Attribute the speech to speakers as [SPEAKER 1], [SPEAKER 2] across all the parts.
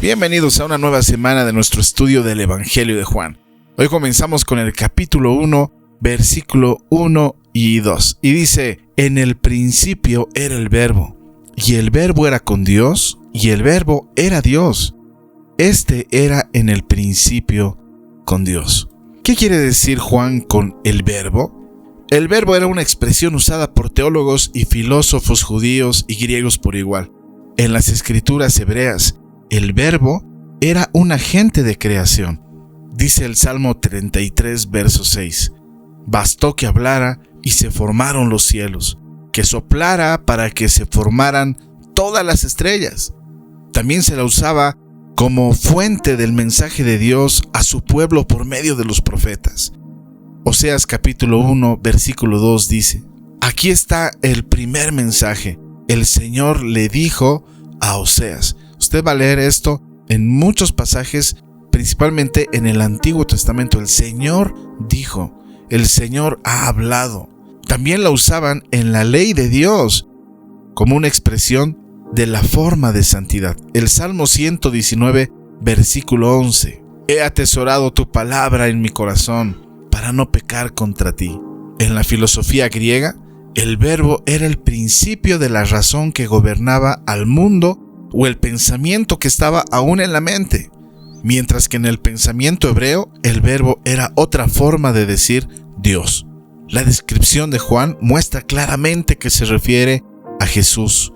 [SPEAKER 1] Bienvenidos a una nueva semana de nuestro estudio del Evangelio de Juan. Hoy comenzamos con el capítulo 1, versículo 1 y 2. Y dice: en el principio era el Verbo, y el Verbo era con Dios, y el Verbo era Dios. Este era en el principio con Dios. ¿Qué quiere decir Juan con el Verbo? El Verbo era una expresión usada por teólogos y filósofos judíos y griegos por igual. En las escrituras hebreas, el Verbo era un agente de creación. Dice el Salmo 33, verso 6. Bastó que hablara y se formaron los cielos, que soplara para que se formaran todas las estrellas. También se la usaba como fuente del mensaje de Dios a su pueblo por medio de los profetas. Oseas capítulo 1, versículo 2 dice: aquí está el primer mensaje. El Señor le dijo a Oseas. Usted va a leer esto en muchos pasajes, principalmente en el Antiguo Testamento. El Señor dijo, el Señor ha hablado. También la usaban en la ley de Dios como una expresión de la forma de santidad. El Salmo 119, versículo 11. He atesorado tu palabra en mi corazón para no pecar contra ti. En la filosofía griega, el Verbo era el principio de la razón que gobernaba al mundo o el pensamiento que estaba aún en la mente, mientras que en el pensamiento hebreo el Verbo era otra forma de decir Dios. La descripción de Juan muestra claramente que se refiere a Jesús.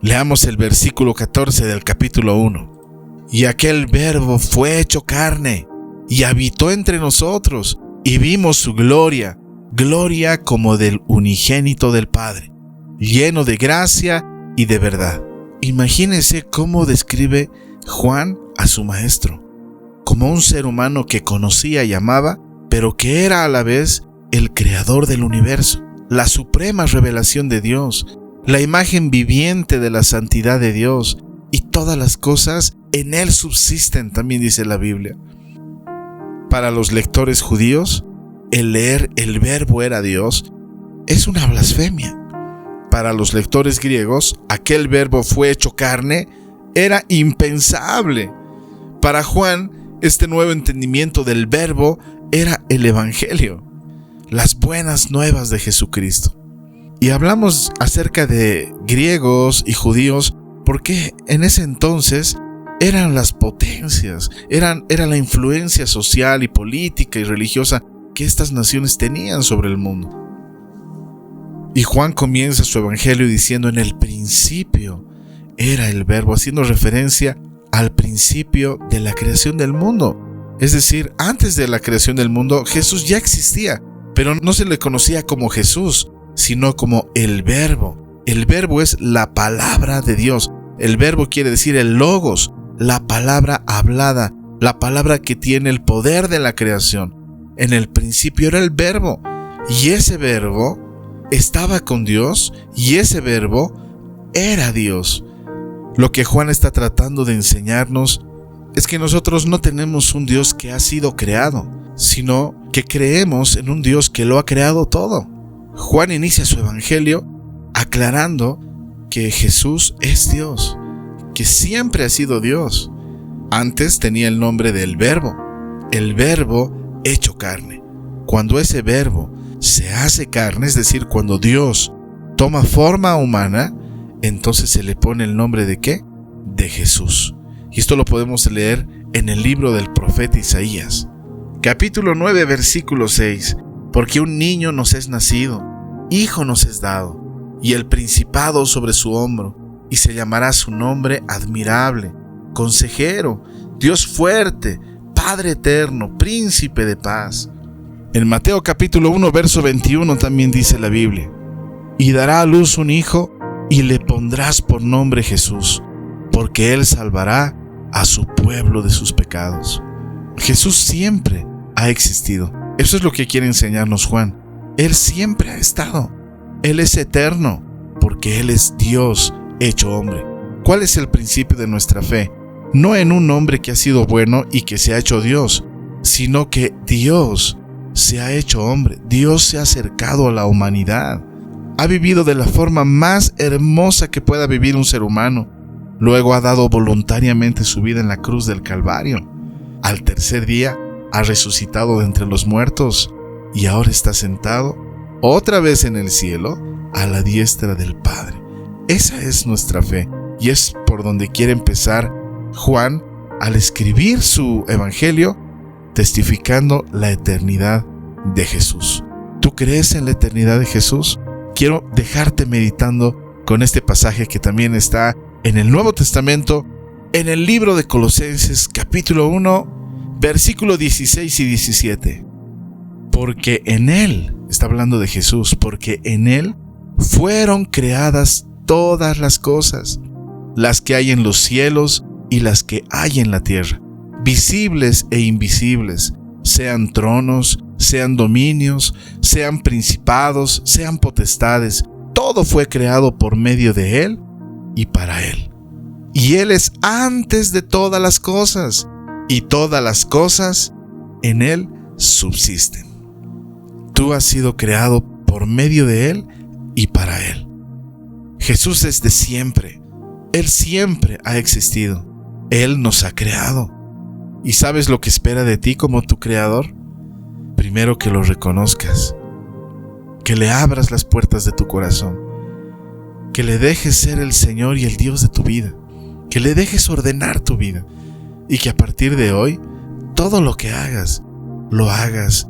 [SPEAKER 1] Leamos el versículo 14 del capítulo 1. Y aquel Verbo fue hecho carne y habitó entre nosotros, y vimos su gloria, gloria como del unigénito del Padre, lleno de gracia y de verdad. Imagínense cómo describe Juan a su maestro, como un ser humano que conocía y amaba, pero que era a la vez el creador del universo, la suprema revelación de Dios, la imagen viviente de la santidad de Dios, y todas las cosas en él subsisten, también dice la Biblia. Para los lectores judíos, el leer el Verbo era Dios es una blasfemia. Para los lectores griegos, aquel Verbo fue hecho carne era impensable. Para Juan, este nuevo entendimiento del Verbo era el Evangelio, las buenas nuevas de Jesucristo. Y hablamos acerca de griegos y judíos porque en ese entonces eran las potencias, era la influencia social y política y religiosa que estas naciones tenían sobre el mundo. Y Juan comienza su evangelio diciendo: en el principio era el Verbo, haciendo referencia al principio de la creación del mundo. Es decir, antes de la creación del mundo, Jesús ya existía, pero no se le conocía como Jesús, sino como el Verbo. El Verbo es la palabra de Dios. El Verbo quiere decir el Logos, la palabra hablada, la palabra que tiene el poder de la creación. En el principio era el Verbo, y ese Verbo estaba con Dios, y ese Verbo era Dios. Lo que Juan está tratando de enseñarnos es que nosotros no tenemos un Dios que ha sido creado, sino que creemos en un Dios que lo ha creado todo. Juan inicia su evangelio aclarando que Jesús es Dios, que siempre ha sido Dios. Antes tenía el nombre del Verbo, el Verbo hecho carne. Cuando ese Verbo se hace carne, es decir, cuando Dios toma forma humana, entonces se le pone el nombre ¿de qué? De Jesús. Y esto lo podemos leer en el libro del profeta Isaías. Capítulo 9, versículo 6. Porque un niño nos es nacido, hijo nos es dado, y el principado sobre su hombro, y se llamará su nombre admirable, consejero, Dios fuerte, Padre eterno, príncipe de paz. En Mateo capítulo 1, verso 21 también dice la Biblia: y dará a luz un hijo, y le pondrás por nombre Jesús, porque él salvará a su pueblo de sus pecados. Jesús siempre ha existido. Eso es lo que quiere enseñarnos Juan. Él siempre ha estado. Él es eterno, porque Él es Dios hecho hombre. ¿Cuál es el principio de nuestra fe? No en un hombre que ha sido bueno y que se ha hecho Dios, sino que Dios se ha hecho hombre. Dios se ha acercado a la humanidad. Ha vivido de la forma más hermosa que pueda vivir un ser humano. Luego ha dado voluntariamente su vida en la cruz del Calvario. Al tercer día ha resucitado de entre los muertos y ahora está sentado otra vez en el cielo a la diestra del Padre. Esa es nuestra fe y es por donde quiere empezar Juan al escribir su evangelio, testificando la eternidad de Jesús. ¿Tú crees en la eternidad de Jesús? Quiero dejarte meditando con este pasaje que también está en el Nuevo Testamento, en el libro de Colosenses, capítulo 1, versículo 16 y 17. Porque en Él, está hablando de Jesús, porque en Él fueron creadas todas las cosas, las que hay en los cielos y las que hay en la tierra, visibles e invisibles, sean tronos, sean dominios, sean principados, sean potestades. Todo fue creado por medio de Él y para Él. Y Él es antes de todas las cosas, y todas las cosas en Él subsisten. Tú has sido creado por medio de Él y para Él. Jesús es de siempre. Él siempre ha existido. Él nos ha creado. ¿Y sabes lo que espera de ti como tu creador? Primero, que lo reconozcas, que le abras las puertas de tu corazón, que le dejes ser el Señor y el Dios de tu vida, que le dejes ordenar tu vida y que a partir de hoy todo lo que hagas, lo hagas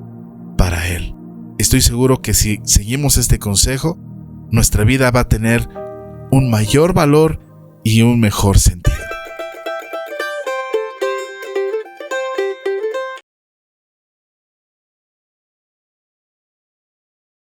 [SPEAKER 1] para Él. Estoy seguro que si seguimos este consejo, nuestra vida va a tener un mayor valor y un mejor sentido.